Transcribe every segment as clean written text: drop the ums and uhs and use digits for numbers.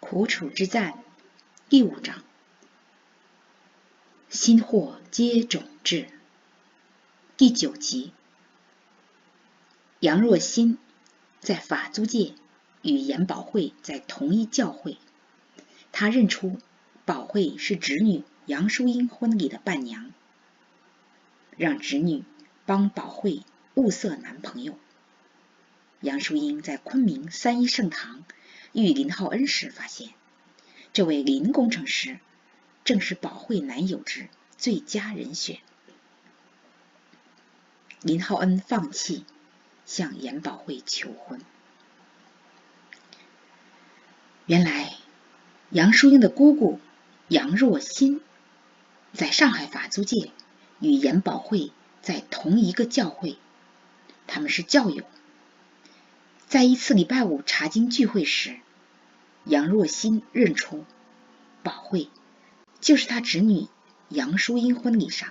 苦楚之战第5章，新祸接踵至。第9集，杨若欣在法租界与严保慧在同一教会，他认出保慧是侄女杨淑英婚礼的伴娘，让侄女帮保慧物色男朋友。杨淑英在昆明3一圣堂遇林浩恩时发现，这位林工程师正是保慧男友之最佳人选。林浩恩放弃向严保慧求婚。原来杨淑英的姑姑杨若欣在上海法租界与严保慧在同一个教会，他们是教友。在一次礼拜5查经聚会时，杨若欣认出保慧就是她侄女杨淑英婚礼上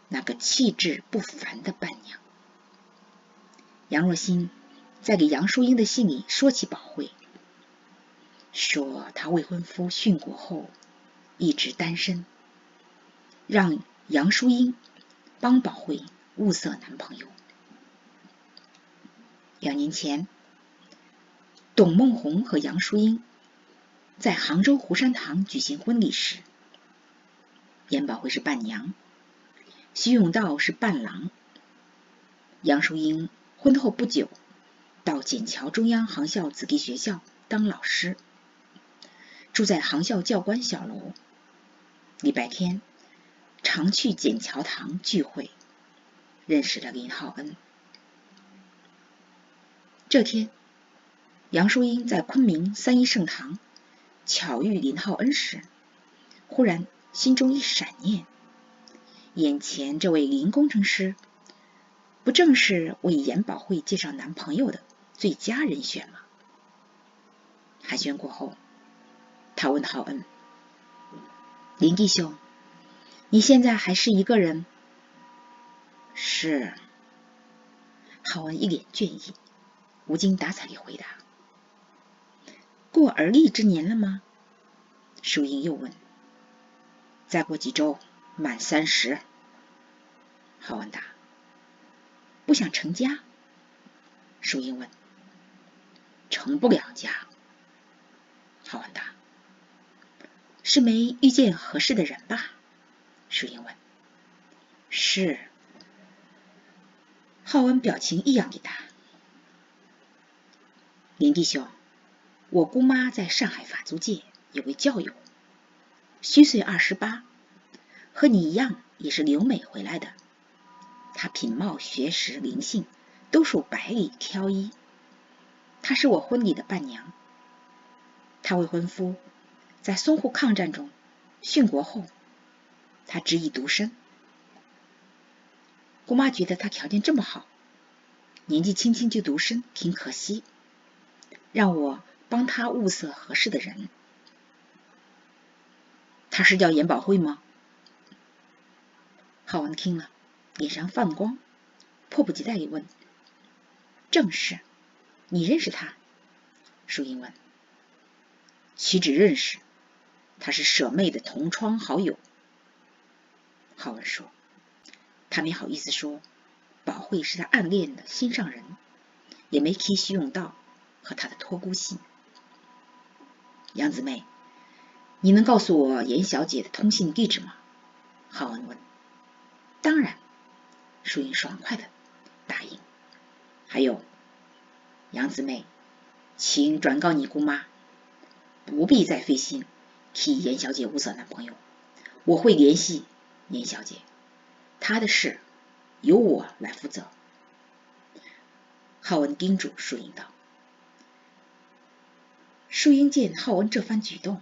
那个气质不凡的伴娘。杨若欣在给杨淑英的信里说起保慧，说她未婚夫殉国后一直单身，让杨淑英帮保慧物色男朋友。2年前，董梦红和杨淑英在杭州湖山堂举行婚礼时，严保慧是伴娘，徐永道是伴郎。杨淑英婚后不久到笕桥中央航校子弟学校当老师，住在航校教官小楼，礼拜天常去笕桥堂聚会，认识了林浩恩。这天，杨淑英在昆明3一圣堂巧遇林浩恩时，忽然心中一闪念，眼前这位林工程师不正是为严保慧介绍男朋友的最佳人选吗？寒暄过后，他问浩恩：林弟兄，你现在还是一个人？是。浩恩一脸倦意，无精打采地回答。过而立之年了吗？淑英又问。再过几周满30。浩恩答。不想成家？淑英问。成不了家。浩恩答。是没遇见合适的人吧？淑英问。是。浩恩表情异样地答。林弟兄，我姑妈在上海法租界有位教友，虚岁28，和你一样也是留美回来的。她品貌学识灵性都属百里挑一，她是我婚礼的伴娘。她未婚夫在淞沪抗战中殉国后，她执意独身。姑妈觉得她条件这么好，年纪轻轻就独身挺可惜，让我帮她物色合适的人。她是叫严保慧吗？浩恩听了，脸上泛光，迫不及待地问。正是。你认识她？淑英问。岂止认识，她是舍妹的同窗好友。浩恩说。他没好意思说保慧是他暗恋的心上人，也没提徐永道和他的托孤信。杨姊妹，你能告诉我严小姐的通信地址吗？浩恩问。当然。淑英爽快地答应。还有，杨姊妹，请转告你姑妈，不必再费心替严小姐物色男朋友，我会联系严小姐，她的事由我来负责。浩恩叮嘱淑英道。淑英见浩恩这番举动，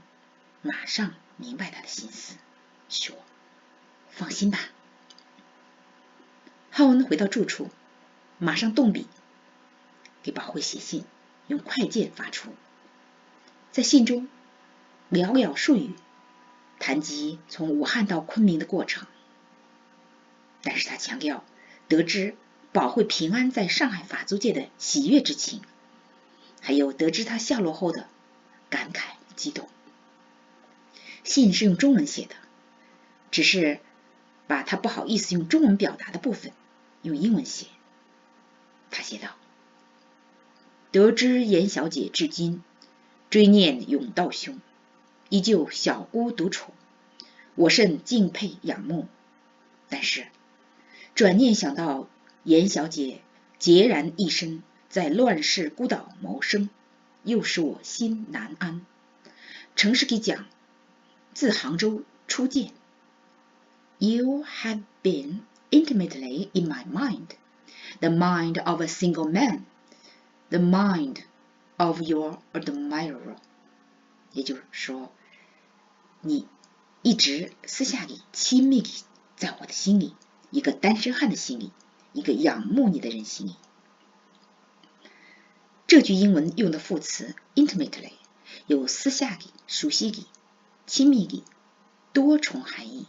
马上明白他的心思，说：放心吧。浩恩回到住处，马上动笔给保慧写信，用快件发出。在信中寥寥数语谈及从武汉到昆明的过程，但是他强调得知保慧平安在上海法租界的喜悦之情，还有得知他下落后的感慨激动。信是用中文写的，只是把他不好意思用中文表达的部分用英文写。他写道：得知严小姐至今追念永道兄，依旧小姑独处，我甚敬佩仰慕。但是转念想到严小姐孑然一身在乱世孤岛谋生，又使我心难安。诚实地讲，自杭州初见 ，You have been intimately in my mind, the mind of a single man, the mind of your admirer。也就是说，你一直私下里亲密地在我的心里，一个单身汉的心里，一个仰慕你的人心里。这句英文用的副词 intimately 有私下里、熟悉里、亲密里多重含义。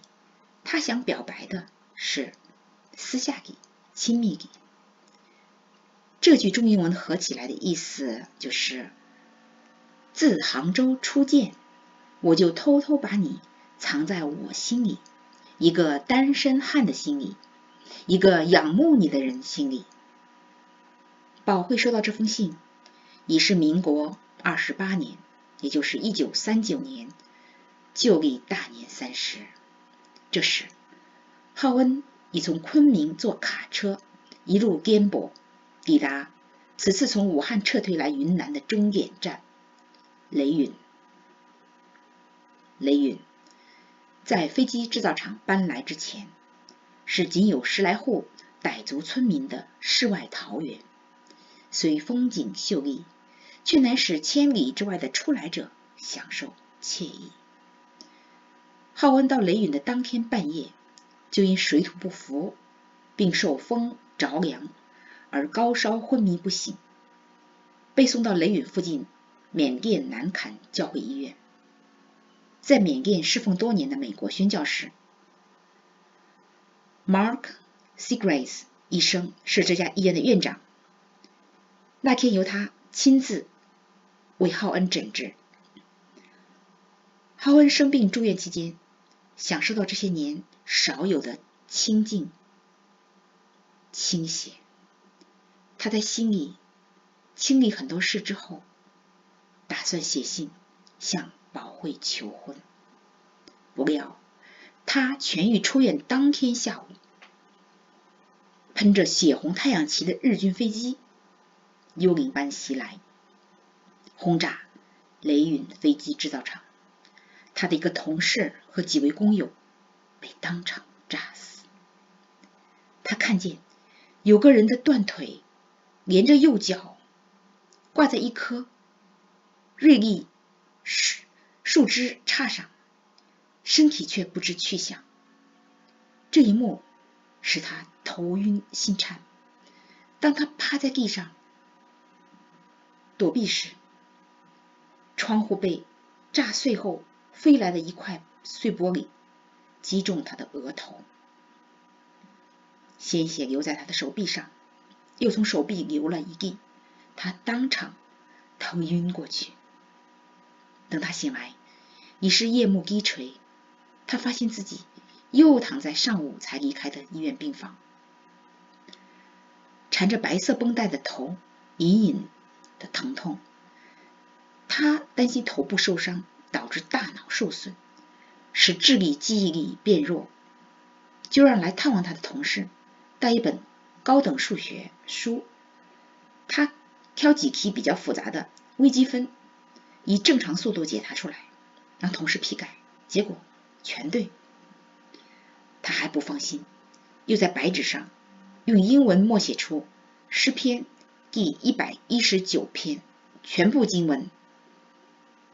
他想表白的是私下里、亲密里。这句中英文合起来的意思就是自杭州初见，我就偷偷把你藏在我心里，一个单身汉的心里，一个仰慕你的人心里。宝慧收到这封信已是民国28年，也就是1939年旧历大年30。这时浩恩已从昆明坐卡车一路颠簸抵达此次从武汉撤退来云南的终点站雷允。雷允在飞机制造厂搬来之前，是仅有10来户傣族村民的世外桃源，虽风景秀丽，却乃使千里之外的初来者享受惬意。浩恩到雷允的当天半夜，就因水土不服，并受风着凉而高烧昏迷不醒，被送到雷允附近缅甸南坎教会医院。在缅甸侍奉多年的美国宣教士 Mark Seagraves 医生是这家医院的院长。那天由他亲自为浩恩诊治。浩恩生病住院期间，享受到这些年少有的清静清闲。他在心里清理很多事之后，打算写信向宝慧求婚。不料他痊愈出院当天下午，喷着血红太阳旗的日军飞机幽灵般袭来，轰炸雷允飞机制造厂。他的一个同事和几位工友被当场炸死。他看见有个人的断腿连着右脚挂在一棵锐利树枝杈上，身体却不知去向。这一幕使他头晕心颤。当他趴在地上躲避时，窗户被炸碎后飞来的一块碎玻璃击中他的额头，鲜血流在他的手臂上，又从手臂流了一地，他当场疼晕过去。等他醒来，已是夜幕低垂，他发现自己又躺在上午才离开的医院病房，缠着白色绷带的头隐隐的疼痛。他担心头部受伤导致大脑受损，使智力记忆力变弱，就让来探望他的同事带一本高等数学书，他挑几题比较复杂的微积分，以正常速度解答出来，让同事批改，结果全对。他还不放心，又在白纸上用英文默写出诗篇第119篇全部经文。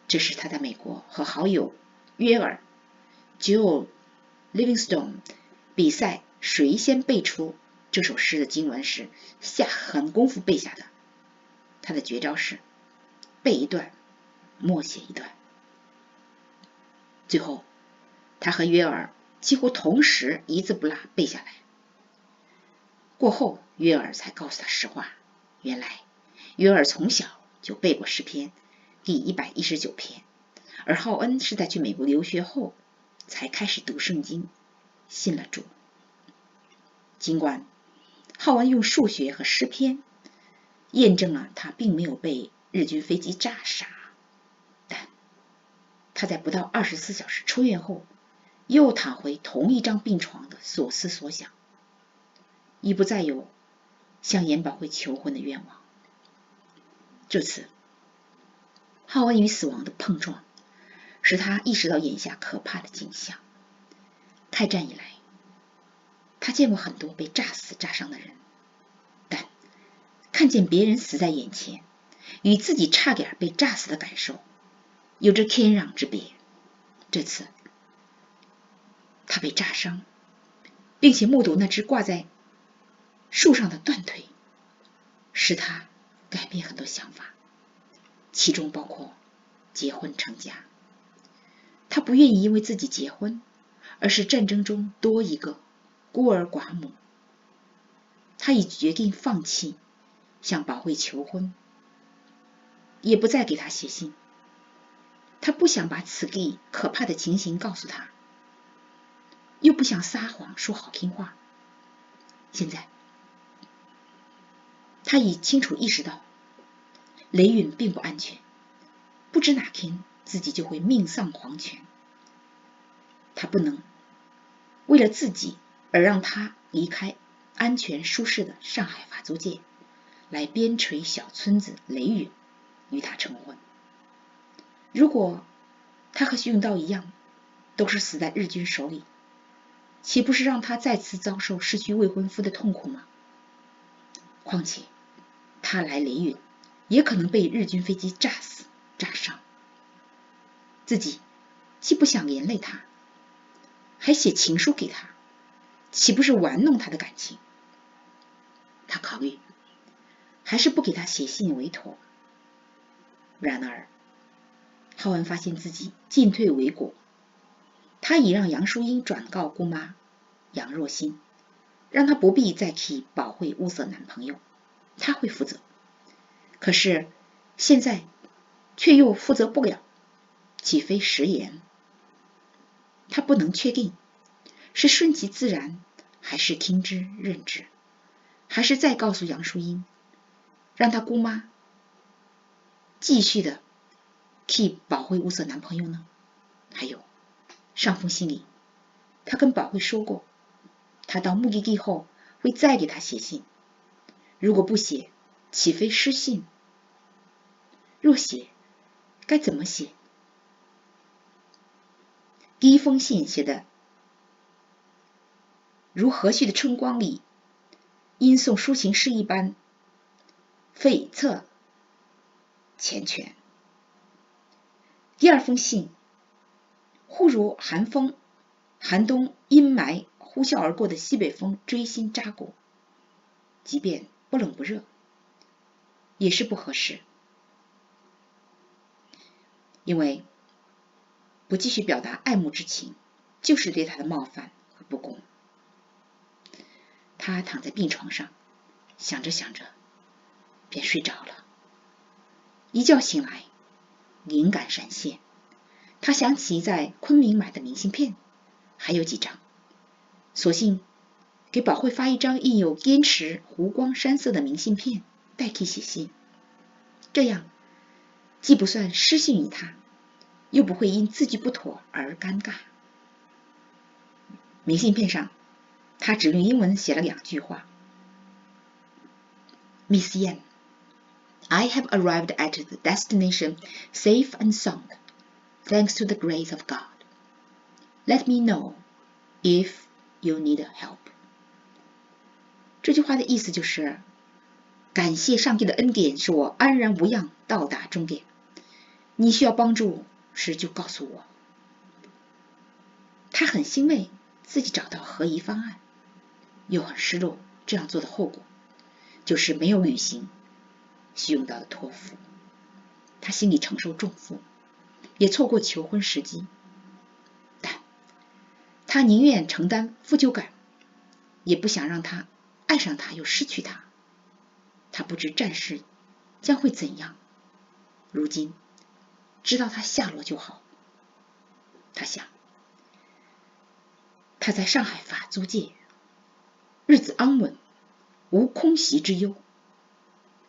这是他在美国和好友约尔 Joel Livingstone 比赛谁先背出这首诗的经文时下狠功夫背下的。他的绝招是背一段默写一段。最后他和约尔几乎同时一字不落背下来。过后约尔才告诉他实话，原来约尔从小就背过诗篇第119篇，而浩恩是在去美国留学后才开始读圣经，信了主。尽管浩恩用数学和诗篇验证了他并没有被日军飞机炸傻，但他在不到24小时出院后，又躺回同一张病床的所思所想，已不再有向严宝慧求婚的愿望。这次浩恩与死亡的碰撞使他意识到眼下可怕的景象。开战以来，他见过很多被炸死炸伤的人，但看见别人死在眼前，与自己差点被炸死的感受有着天壤之别。这次他被炸伤，并且目睹那只挂在树上的断腿，使他改变很多想法，其中包括结婚成家。他不愿意因为自己结婚，而是战争中多一个孤儿寡母。他已决定放弃向宝慧求婚，也不再给他写信。他不想把此地可怕的情形告诉他，又不想撒谎说好听话。现在他已清楚意识到雷允并不安全，不知哪天自己就会命丧黄泉。他不能为了自己而让他离开安全舒适的上海法租界，来边陲小村子雷允与他成婚。如果他和徐永道一样都是死在日军手里，岂不是让他再次遭受失去未婚夫的痛苦吗？况且他来雷允也可能被日军飞机炸死炸伤，自己既不想连累他，还写情书给他，岂不是玩弄他的感情？他考虑还是不给他写信为妥。然而浩恩发现自己进退维谷，他已让杨淑英转告姑妈杨若欣，让她不必再替宝慧物色男朋友，他会负责。可是现在却又负责不了，岂非食言？他不能确定是顺其自然，还是听之任之，还是再告诉杨淑英，让她姑妈继续的替宝慧物色男朋友呢？还有上封信里，他跟宝慧说过，他到目的地后会再给他写信，如果不写，岂非失信？若写，该怎么写？第一封信写的如和煦的春光里，因诵抒情诗一般悱恻缱绻。第二封信忽如寒冬阴霾呼啸而过的西北风锥心扎骨，即便不冷不热，也是不合适。因为不继续表达爱慕之情，就是对他的冒犯和不公。他躺在病床上，想着想着便睡着了。一觉醒来，灵感闪现，他想起在昆明买的明信片还有几张，索性给宝慧发一张印有滇池湖光山色的明信片代替写信，这样既不算失信于他，又不会因字句不妥而尴尬。明信片上他只用英文写了2句话 Miss Yan, I have arrived at the destination safe and sound, thanks to the grace of God. Let me know if you need help. 这句话的意思就是，感谢上帝的恩典，使我安然无恙到达终点。你需要帮助时就告诉我。他很欣慰自己找到合宜方案，又很失落这样做的后果，就是没有履行徐永道的托付。他心里承受重负，也错过求婚时机，但他宁愿承担负疚感，也不想让他爱上他又失去他。他不知战事将会怎样，如今知道他下落就好。他想，他在上海法租界，日子安稳，无空袭之忧。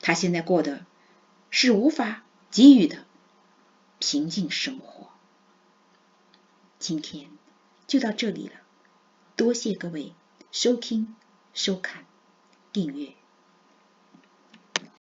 他现在过的是无法给予的平静生活。今天就到这里了，多谢各位收听、收看、订阅。